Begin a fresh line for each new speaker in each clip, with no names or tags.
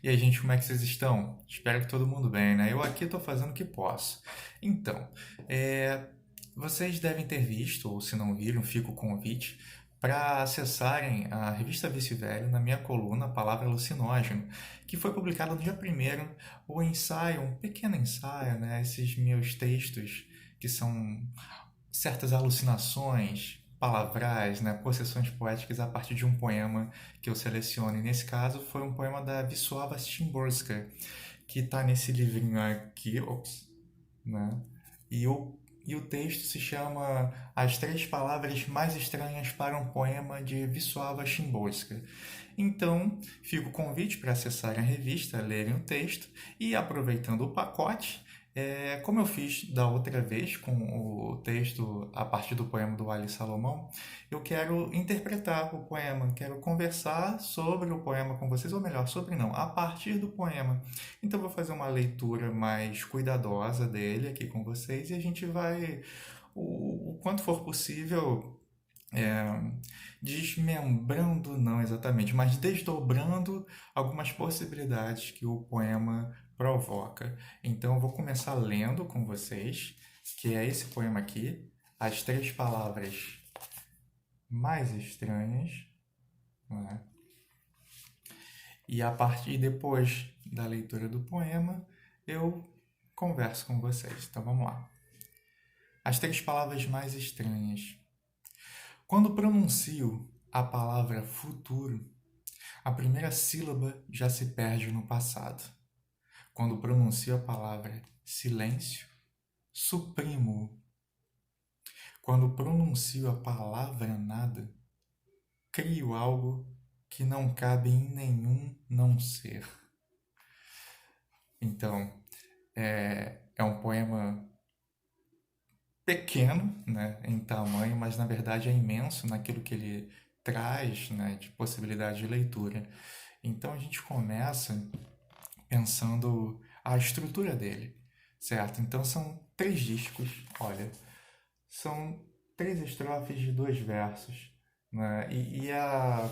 E aí, gente, como é que vocês estão? Espero que todo mundo bem, né? Eu aqui estou fazendo o que posso. Então, é, vocês devem ter visto, ou se não viram, fica o convite para acessarem a revista Vício Velho na minha coluna Palavra Alucinógeno, que foi publicada no dia primeiro o ensaio, um pequeno ensaio, né? Esses meus textos que são certas alucinações palavrais, né, possessões poéticas a partir de um poema que eu seleciono. E nesse caso foi um poema da Wisława Szymborska, que está nesse livrinho aqui, ops, né? E o texto se chama As Três Palavras Mais Estranhas para um Poema de Wisława Szymborska. Então, fica o convite para acessarem a revista, lerem o texto e, aproveitando o pacote, como eu fiz da outra vez com o texto a partir do poema do Ali Salomão, eu quero interpretar o poema, quero conversar sobre o poema com vocês, ou melhor, sobre não, a partir do poema. Então, eu vou fazer uma leitura mais cuidadosa dele aqui com vocês e a gente vai, o quanto for possível, é, desmembrando, não exatamente, mas desdobrando algumas possibilidades que o poema provoca. Então eu vou começar lendo com vocês, que é esse poema aqui, As Três Palavras Mais Estranhas, né? E a partir depois da leitura do poema, eu converso com vocês. Então vamos lá. As três palavras mais estranhas. Quando pronuncio a palavra futuro, a primeira sílaba já se perde no passado. Quando pronuncio a palavra silêncio, suprimo-o. Quando pronuncio a palavra nada, crio algo que não cabe em nenhum não ser. Então, é um poema pequeno, né, em tamanho, mas na verdade é imenso naquilo que ele traz, né, de possibilidade de leitura. Então a gente começa pensando a estrutura dele, certo? Então são três discos, olha, são três estrofes de dois versos, né? E a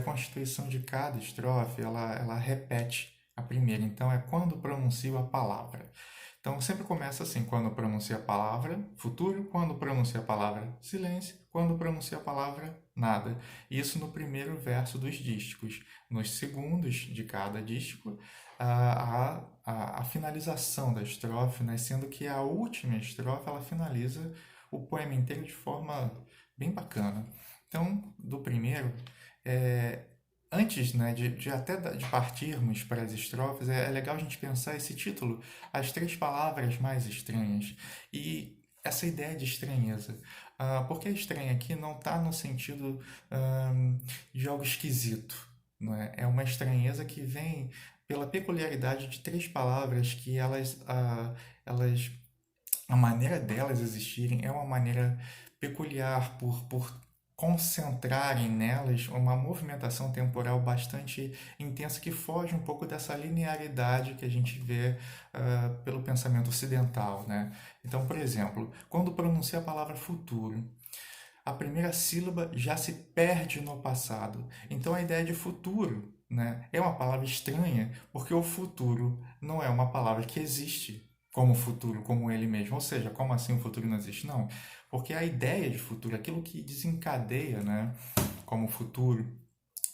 constituição de cada estrofe, ela repete a primeira. Então é quando pronuncio a palavra. Então sempre começa assim, quando pronuncia a palavra futuro, quando pronuncia a palavra silêncio, quando pronuncia a palavra nada. Isso no primeiro verso dos dísticos. Nos segundos de cada dístico, a finalização da estrofe, né? Sendo que a última estrofe ela finaliza o poema inteiro de forma bem bacana. Então, do primeiro, é, antes, né, de partirmos para as estrofes, é legal a gente pensar esse título, As Três Palavras Mais Estranhas, e essa ideia de estranheza. Porque a estranha aqui não está no sentido de algo esquisito, não é? É uma estranheza que vem pela peculiaridade de três palavras que elas a maneira delas existirem é uma maneira peculiar por concentrarem nelas uma movimentação temporal bastante intensa que foge um pouco dessa linearidade que a gente vê pelo pensamento ocidental, né? Então, por exemplo, quando pronuncia a palavra futuro, a primeira sílaba já se perde no passado. Então, a ideia de futuro, né, é uma palavra estranha, porque o futuro não é uma palavra que existe como futuro, como ele mesmo. Ou seja, como assim o futuro não existe? Não, porque a ideia de futuro, aquilo que desencadeia, né, como futuro,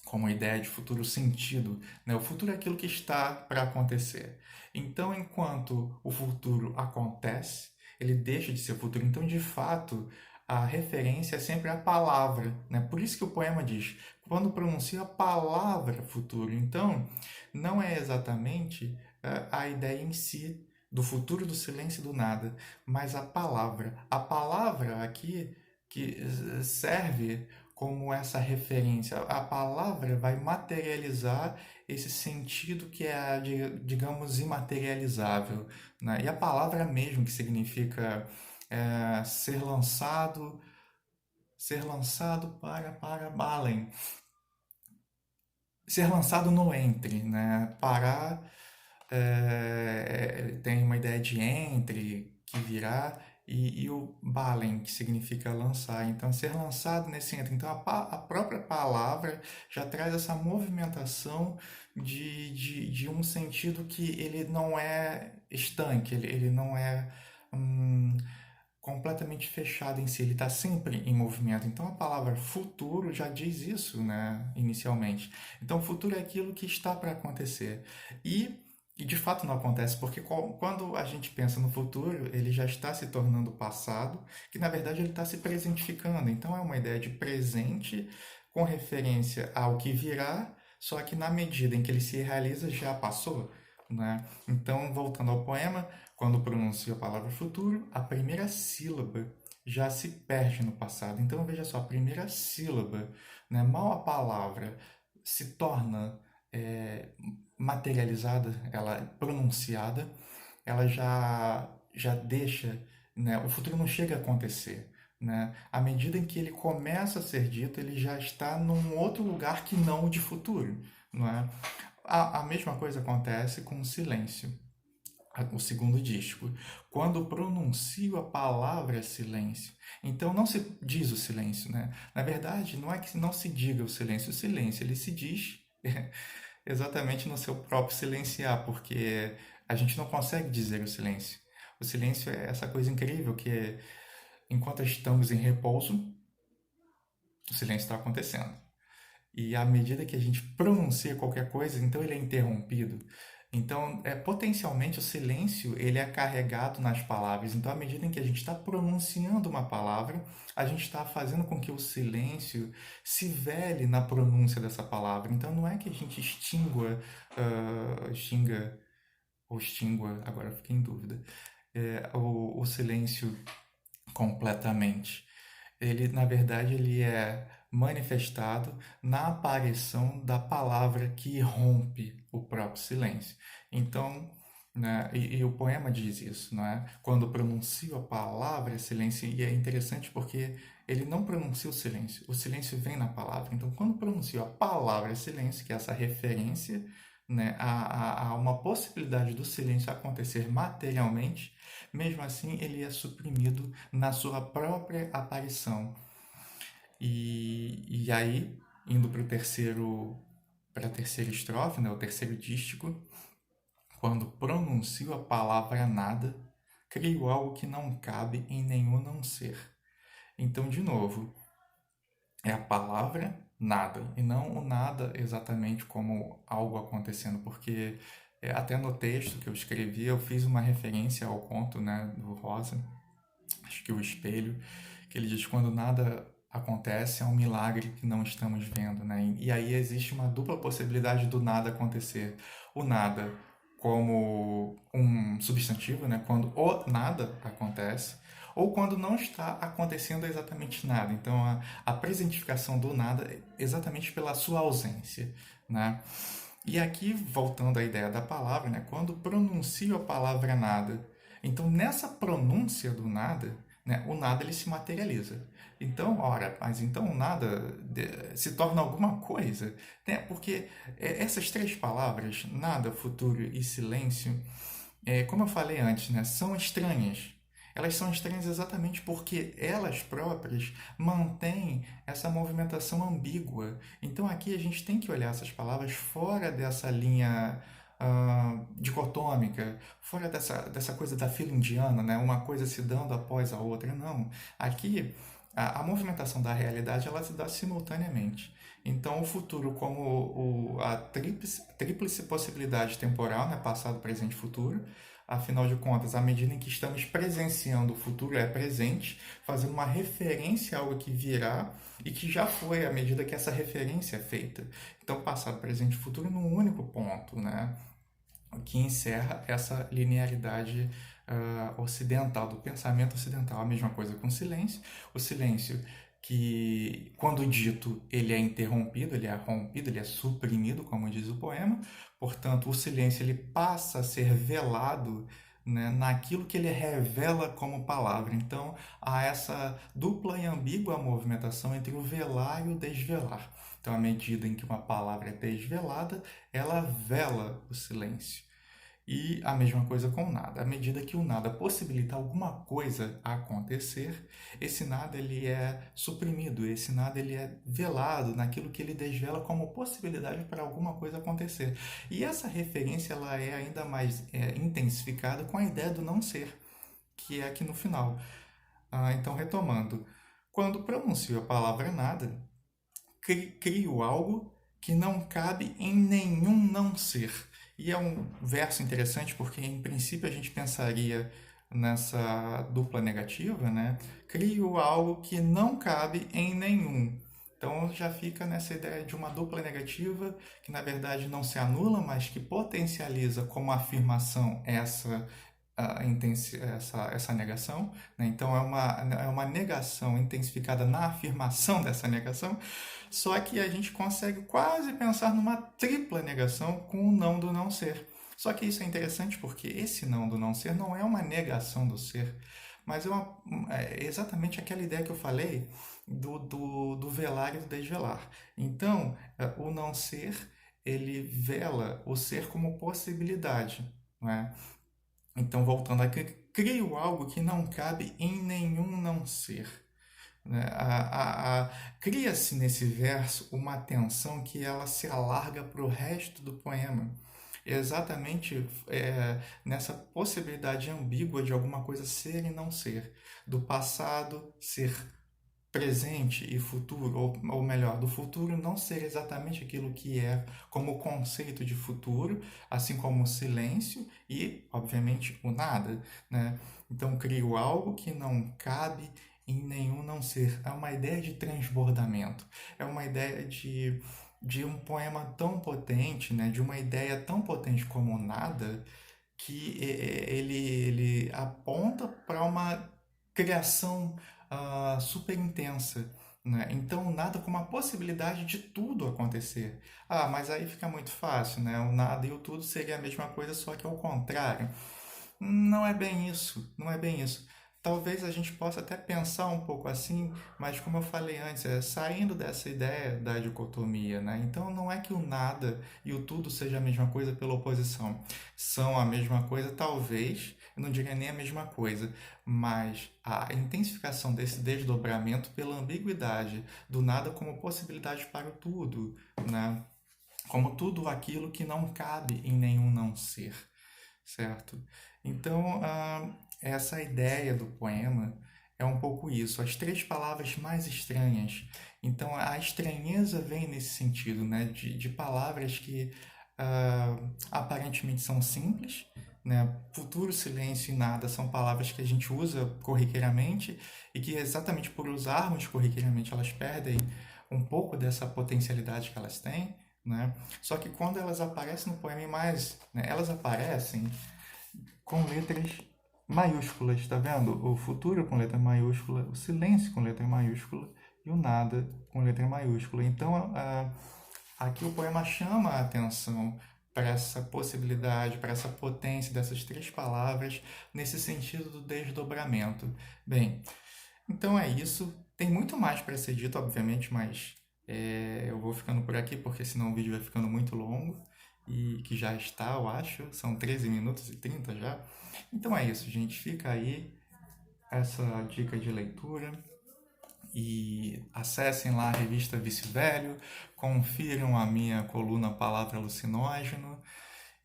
como ideia de futuro sentido, né? O futuro é aquilo que está para acontecer. Então, enquanto o futuro acontece, ele deixa de ser futuro. Então, de fato, a referência é sempre a palavra, né? Por isso que o poema diz, quando pronuncia a palavra futuro. Então, não é exatamente a ideia em si do futuro, do silêncio e do nada, mas a palavra. A palavra aqui que serve como essa referência. A palavra vai materializar esse sentido que é, digamos, imaterializável, né? E a palavra mesmo, que significa ser lançado para Balem, ser lançado no entre, né? Parar tem uma ideia de entre, que virá, e o Balen, que significa lançar. Então, ser lançado nesse entre. Então, a própria palavra já traz essa movimentação de um sentido que ele não é estanque, ele não é hum, completamente fechado em si, ele está sempre em movimento. Então a palavra futuro já diz isso, né, inicialmente. Então futuro é aquilo que está para acontecer. E de fato não acontece, porque quando a gente pensa no futuro, ele já está se tornando passado, que na verdade ele está se presentificando. Então é uma ideia de presente com referência ao que virá, só que na medida em que ele se realiza já passou, né? Então, voltando ao poema, quando pronuncia a palavra futuro, a primeira sílaba já se perde no passado. Então, veja só, a primeira sílaba, né, mal a palavra se torna é, materializada, ela é pronunciada, ela já deixa, né, o futuro não chega a acontecer. Né? À medida em que ele começa a ser dito, ele já está num outro lugar que não o de futuro. Não é? A mesma coisa acontece com o silêncio, o segundo disco. Quando pronuncio a palavra silêncio, então não se diz o silêncio, né? Na verdade, não é que não se diga o silêncio ele se diz exatamente no seu próprio silenciar, porque a gente não consegue dizer o silêncio. O silêncio é essa coisa incrível que, enquanto estamos em repouso, o silêncio está acontecendo. E à medida que a gente pronuncia qualquer coisa, então ele é interrompido. Então, potencialmente, o silêncio ele é carregado nas palavras. Então, à medida em que a gente está pronunciando uma palavra, a gente está fazendo com que o silêncio se vele na pronúncia dessa palavra. Então, não é que a gente extinga ou extingua, agora eu fiquei em dúvida, o silêncio completamente. Ele, na verdade, ele é manifestado na aparição da palavra que rompe o próprio silêncio. Então, né, e o poema diz isso, não é? Quando pronuncio a palavra silêncio, e é interessante porque ele não pronuncia o silêncio vem na palavra. Então, quando pronuncio a palavra silêncio, que é essa referência, né, a uma possibilidade do silêncio acontecer materialmente, mesmo assim ele é suprimido na sua própria aparição. E aí, indo para a terceira estrofe, né, o terceiro dístico, quando pronuncio a palavra nada, crio algo que não cabe em nenhum não ser. Então, de novo, é a palavra nada, e não o nada exatamente como algo acontecendo, porque até no texto que eu escrevi eu fiz uma referência ao conto, né, do Rosa, acho que o espelho, que ele diz quando nada acontece é um milagre que não estamos vendo, né? E aí existe uma dupla possibilidade do nada acontecer. O nada como um substantivo, né? Quando o nada acontece, ou quando não está acontecendo exatamente nada. Então a presentificação do nada é exatamente pela sua ausência, né? E aqui, voltando à ideia da palavra, né? Quando pronuncio a palavra nada, então nessa pronúncia do nada, né, o nada ele se materializa. Então, ora, mas então o nada se torna alguma coisa, né? Porque essas três palavras, nada, futuro e silêncio, como eu falei antes, né, são estranhas. Elas são estranhas exatamente porque elas próprias mantêm essa movimentação ambígua. Então aqui a gente tem que olhar essas palavras fora dessa linha dicotômica, fora dessa coisa da fila indiana, né? Uma coisa se dando após a outra. Não. Aqui a movimentação da realidade ela se dá simultaneamente. Então, o futuro, como a tríplice possibilidade temporal, né? Passado, presente e futuro, afinal de contas, à medida em que estamos presenciando o futuro é presente, fazendo uma referência a algo que virá e que já foi à medida que essa referência é feita. Então, passado, presente e futuro num único ponto, né? Que encerra essa linearidade ocidental, do pensamento ocidental. A mesma coisa com o silêncio. O silêncio que, quando dito, ele é interrompido, ele é rompido, ele é suprimido, como diz o poema. Portanto, o silêncio ele passa a ser velado, né, naquilo que ele revela como palavra. Então, há essa dupla e ambígua movimentação entre o velar e o desvelar. Então, à medida em que uma palavra é desvelada, ela vela o silêncio. E a mesma coisa com o nada. À medida que o nada possibilita alguma coisa acontecer, esse nada ele é suprimido, esse nada ele é velado naquilo que ele desvela como possibilidade para alguma coisa acontecer. E essa referência ela é ainda mais intensificada com a ideia do não ser, que é aqui no final. Então, retomando, quando pronuncio a palavra nada, crio algo que não cabe em nenhum não ser. E é um verso interessante porque, em princípio, a gente pensaria nessa dupla negativa, né? Crio algo que não cabe em nenhum. Então já fica nessa ideia de uma dupla negativa que na verdade não se anula, mas que potencializa como afirmação essa negação. Né? Então é uma negação intensificada na afirmação dessa negação, só que a gente consegue quase pensar numa tripla negação com o não do não ser. Só que isso é interessante porque esse não do não ser não é uma negação do ser, mas é exatamente aquela ideia que eu falei do velar e do desvelar. Então, o não ser, ele vela o ser como possibilidade. Não é? Então, voltando aqui, crio algo que não cabe em nenhum não ser. Né? Cria-se nesse verso uma tensão que ela se alarga para o resto do poema. Exatamente nessa possibilidade ambígua de alguma coisa ser e não ser, do passado ser presente e futuro, ou melhor, do futuro não ser exatamente aquilo que é como conceito de futuro, assim como o silêncio e, obviamente, o nada, né? Então, crio algo que não cabe em nenhum não ser. É uma ideia de transbordamento, é uma ideia de um poema tão potente, né? De uma ideia tão potente como o nada, que ele aponta para uma criação super intensa. Né? Então, nada com uma possibilidade de tudo acontecer. Ah, mas aí fica muito fácil, né? O nada e o tudo seria a mesma coisa, só que ao contrário. Não é bem isso, não é bem isso. Talvez a gente possa até pensar um pouco assim, mas como eu falei antes, saindo dessa ideia da dicotomia, né? Então não é que o nada e o tudo seja a mesma coisa pela oposição. São a mesma coisa, talvez, eu não diria nem a mesma coisa, mas a intensificação desse desdobramento pela ambiguidade do nada como possibilidade para o tudo, né? Como tudo aquilo que não cabe em nenhum não ser, certo? Então, essa ideia do poema é um pouco isso, as três palavras mais estranhas. Então, a estranheza vem nesse sentido, né? De palavras que aparentemente são simples, né? Futuro, silêncio e nada são palavras que a gente usa corriqueiramente e que exatamente por usarmos corriqueiramente elas perdem um pouco dessa potencialidade que elas têm, né? Só que quando elas aparecem no poema, mais, né? Elas aparecem com letras maiúsculas, tá vendo? O futuro com letra maiúscula, o silêncio com letra maiúscula e o nada com letra maiúscula. Então, aqui o poema chama a atenção para essa possibilidade, para essa potência dessas três palavras, nesse sentido do desdobramento. Bem, então é isso. Tem muito mais para ser dito, obviamente, mas eu vou ficando por aqui porque senão o vídeo vai ficando muito longo e que já está, eu acho, são 13 minutos e 30 já. Então é isso, gente. Fica aí essa dica de leitura e acessem lá a revista Vício Velho, confiram a minha coluna Palavra Alucinógeno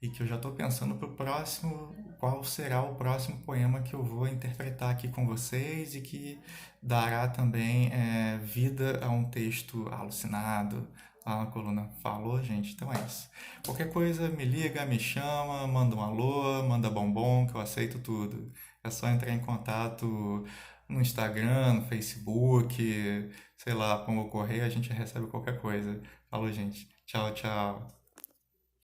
e que eu já estou pensando para o próximo, qual será o próximo poema que eu vou interpretar aqui com vocês e que dará também vida a um texto alucinado, lá na coluna. Falou, gente? Então é isso. Qualquer coisa, me liga, me chama, manda um alô, manda bombom, que eu aceito tudo. É só entrar em contato no Instagram, no Facebook, sei lá, pombo correio, a gente recebe qualquer coisa. Falou, gente. Tchau, tchau.